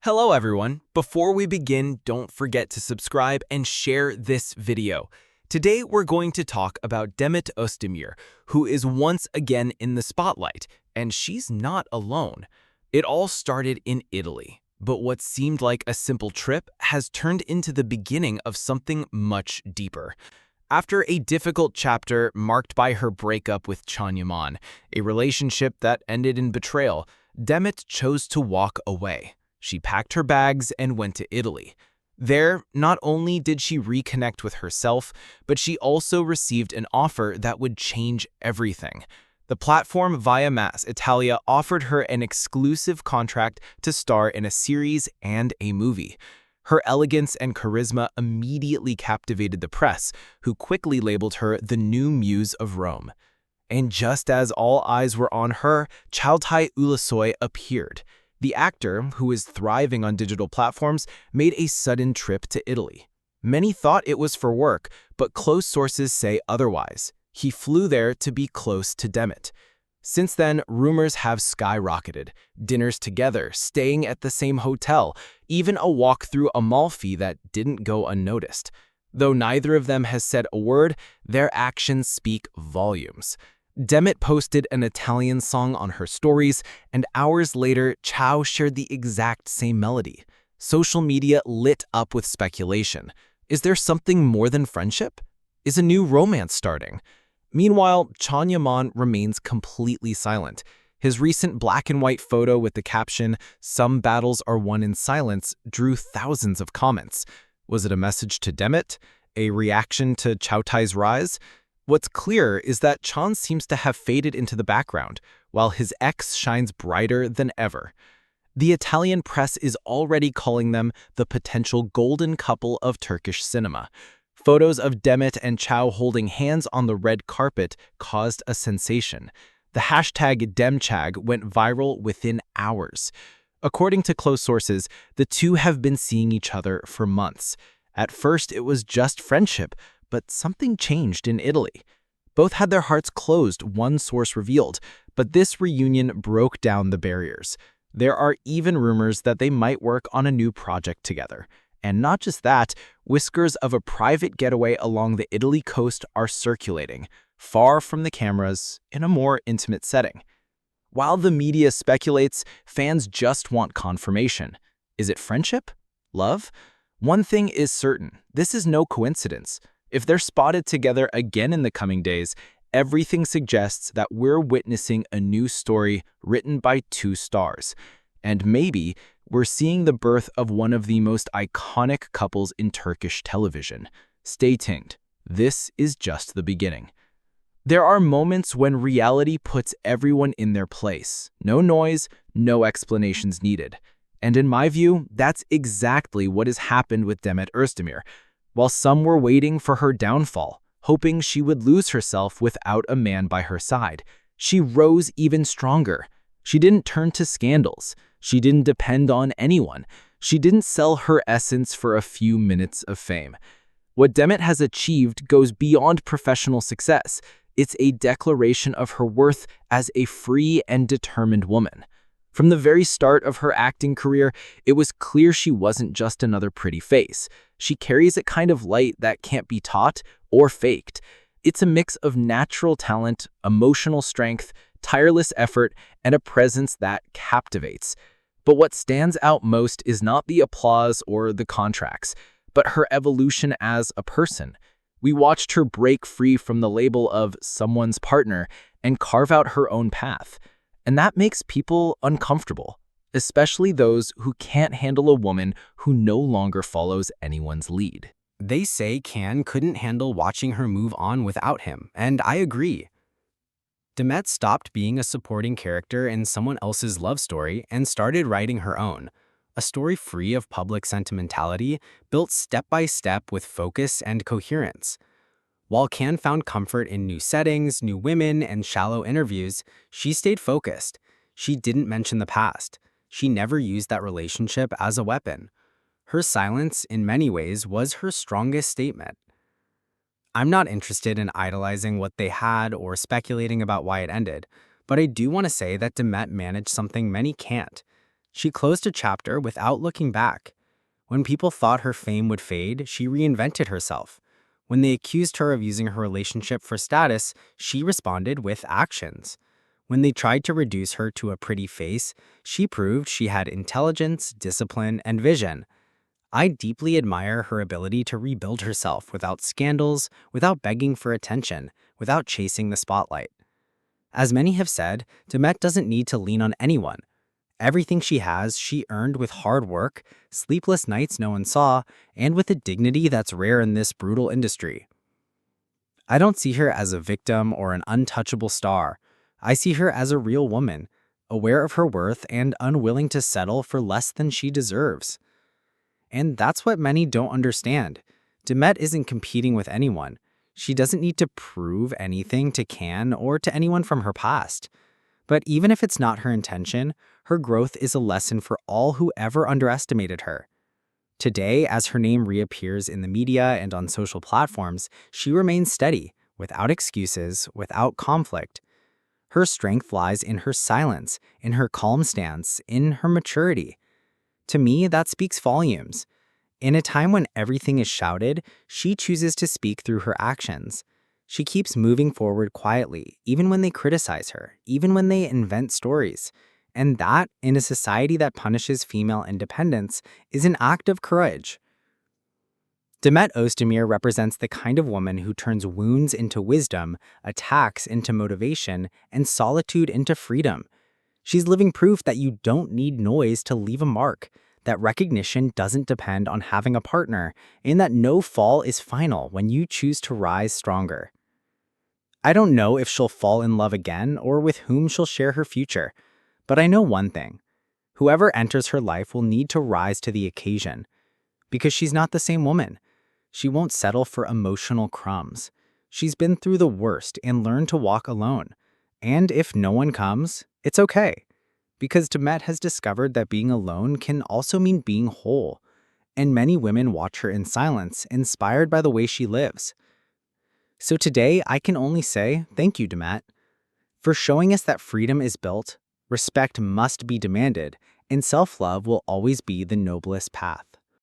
Hello everyone. Before we begin, don't forget to subscribe and share this video. Today we're going to talk about Demet Özdemir, who is once again in the spotlight, and she's not alone. It all started in Italy, but what seemed like a simple trip has turned into the beginning of something much deeper. After a difficult chapter marked by her breakup with Can Yaman, a relationship that ended in betrayal, Demet chose to walk away. She packed her bags and went to Italy. There, not only did she reconnect with herself, but she also received an offer that would change everything. The platform Via Mass Italia offered her an exclusive contract to star in a series and a movie. Her elegance and charisma immediately captivated the press, who quickly labeled her the new muse of Rome. And just as all eyes were on her, Çağatay Ulusoy appeared. The actor, who is thriving on digital platforms, made a sudden trip to Italy. Many thought it was for work, but close sources say otherwise. He flew there to be close to Demet. Since then, rumors have skyrocketed. Dinners together, staying at the same hotel, even a walk through Amalfi that didn't go unnoticed. Though neither of them has said a word, their actions speak volumes. Demet posted an Italian song on her stories, and hours later, Ciao shared the exact same melody. Social media lit up with speculation. Is there something more than friendship? Is a new romance starting? Meanwhile, Can Yaman remains completely silent. His recent black-and-white photo with the caption, "Some battles are won in silence," drew thousands of comments. Was it a message to Demet? A reaction to Çağatay's rise? What's clear is that Can seems to have faded into the background, while his ex shines brighter than ever. The Italian press is already calling them the potential golden couple of Turkish cinema. Photos of Demet and Ciao holding hands on the red carpet caused a sensation. The hashtag #Demchag went viral within hours. According to close sources, the two have been seeing each other for months. At first, it was just friendship, but something changed in Italy. Both had their hearts closed, one source revealed, but this reunion broke down the barriers. There are even rumors that they might work on a new project together. And not just that, whispers of a private getaway along the Italy coast are circulating, far from the cameras, in a more intimate setting. While the media speculates, fans just want confirmation. Is it friendship? Love? One thing is certain, this is no coincidence. If they're spotted together again in the coming days, everything suggests that we're witnessing a new story written by two stars. And maybe we're seeing the birth of one of the most iconic couples in Turkish television. Stay tuned. This is just the beginning. There are moments when reality puts everyone in their place. No noise, no explanations needed. And in my view, that's exactly what has happened with Demet Özdemir. While some were waiting for her downfall, hoping she would lose herself without a man by her side, she rose even stronger. She didn't turn to scandals. She didn't depend on anyone. She didn't sell her essence for a few minutes of fame. What Demet has achieved goes beyond professional success. It's a declaration of her worth as a free and determined woman. From the very start of her acting career, it was clear she wasn't just another pretty face. She carries a kind of light that can't be taught or faked. It's a mix of natural talent, emotional strength, tireless effort, and a presence that captivates. But what stands out most is not the applause or the contracts, but her evolution as a person. We watched her break free from the label of someone's partner and carve out her own path. And that makes people uncomfortable, especially those who can't handle a woman who no longer follows anyone's lead. They say Can couldn't handle watching her move on without him, and I agree. Demet stopped being a supporting character in someone else's love story and started writing her own, a story free of public sentimentality, built step by step with focus and coherence. While Can found comfort in new settings, new women, and shallow interviews, she stayed focused. She didn't mention the past. She never used that relationship as a weapon. Her silence, in many ways, was her strongest statement. I'm not interested in idolizing what they had or speculating about why it ended, but I do want to say that Demet managed something many can't. She closed a chapter without looking back. When people thought her fame would fade, she reinvented herself. When they accused her of using her relationship for status, she responded with actions. When they tried to reduce her to a pretty face, she proved she had intelligence, discipline, and vision. I deeply admire her ability to rebuild herself without scandals, without begging for attention, without chasing the spotlight. As many have said, Demet doesn't need to lean on anyone. Everything she has, she earned with hard work, sleepless nights no one saw, and with a dignity that's rare in this brutal industry. I don't see her as a victim or an untouchable star. I see her as a real woman, aware of her worth and unwilling to settle for less than she deserves. And that's what many don't understand. Demet isn't competing with anyone. She doesn't need to prove anything to Can or to anyone from her past. But even if it's not her intention, her growth is a lesson for all who ever underestimated her. Today, as her name reappears in the media and on social platforms, she remains steady, without excuses, without conflict. Her strength lies in her silence, in her calm stance, in her maturity. To me, that speaks volumes. In a time when everything is shouted, she chooses to speak through her actions. She keeps moving forward quietly, even when they criticize her, even when they invent stories. And that, in a society that punishes female independence, is an act of courage. Demet Özdemir represents the kind of woman who turns wounds into wisdom, attacks into motivation, and solitude into freedom. She's living proof that you don't need noise to leave a mark, that recognition doesn't depend on having a partner, and that no fall is final when you choose to rise stronger. I don't know if she'll fall in love again or with whom she'll share her future, but I know one thing. Whoever enters her life will need to rise to the occasion, because she's not the same woman. She won't settle for emotional crumbs. She's been through the worst and learned to walk alone. And if no one comes, it's okay. Because Demet has discovered that being alone can also mean being whole. And many women watch her in silence, inspired by the way she lives. So today, I can only say thank you, Demet, for showing us that freedom is built, respect must be demanded, and self-love will always be the noblest path.